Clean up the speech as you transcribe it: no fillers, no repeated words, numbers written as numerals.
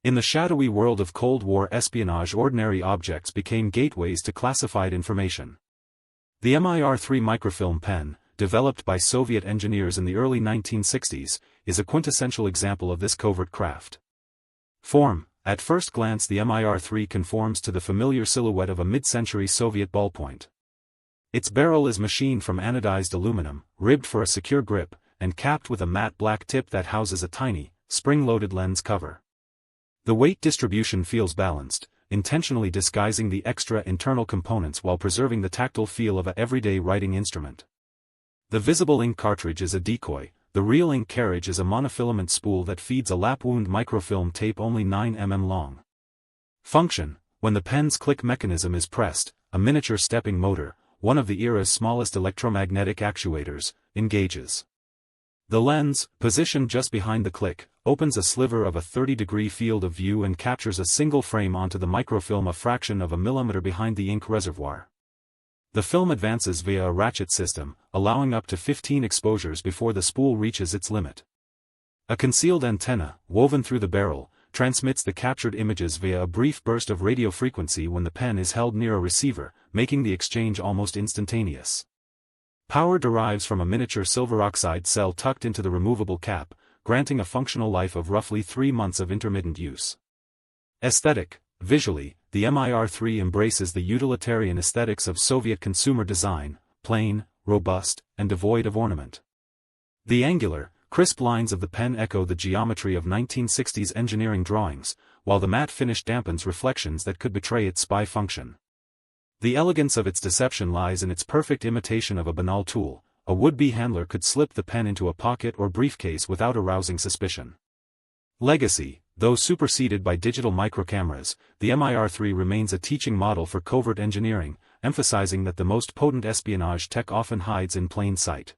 In the shadowy world of Cold War espionage, ordinary objects became gateways to classified information. The MIR-3 microfilm pen, developed by Soviet engineers in the early 1960s, is a quintessential example of this covert craft. Form: at first glance the MIR-3 conforms to the familiar silhouette of a mid-century Soviet ballpoint. Its barrel is machined from anodized aluminum, ribbed for a secure grip, and capped with a matte black tip that houses a tiny, spring-loaded lens cover. The weight distribution feels balanced, intentionally disguising the extra internal components while preserving the tactile feel of an everyday writing instrument. The visible ink cartridge is a decoy. The real ink carriage is a monofilament spool that feeds a lap-wound microfilm tape only 9 mm long. Function: when the pen's click mechanism is pressed, a miniature stepping motor, one of the era's smallest electromagnetic actuators, engages. The lens, positioned just behind the click, opens a sliver of a 30-degree field of view and captures a single frame onto the microfilm a fraction of a millimeter behind the ink reservoir. The film advances via a ratchet system, allowing up to 15 exposures before the spool reaches its limit. A concealed antenna, woven through the barrel, transmits the captured images via a brief burst of radio frequency when the pen is held near a receiver, making the exchange almost instantaneous. Power derives from a miniature silver oxide cell tucked into the removable cap, granting a functional life of roughly 3 months of intermittent use. Aesthetic: visually, the MIR-3 embraces the utilitarian aesthetics of Soviet consumer design, plain, robust, and devoid of ornament. The angular, crisp lines of the pen echo the geometry of 1960s engineering drawings, while the matte finish dampens reflections that could betray its spy function. The elegance of its deception lies in its perfect imitation of a banal tool. A would-be handler could slip the pen into a pocket or briefcase without arousing suspicion. Legacy: though superseded by digital microcameras, the MIR-3 remains a teaching model for covert engineering, emphasizing that the most potent espionage tech often hides in plain sight.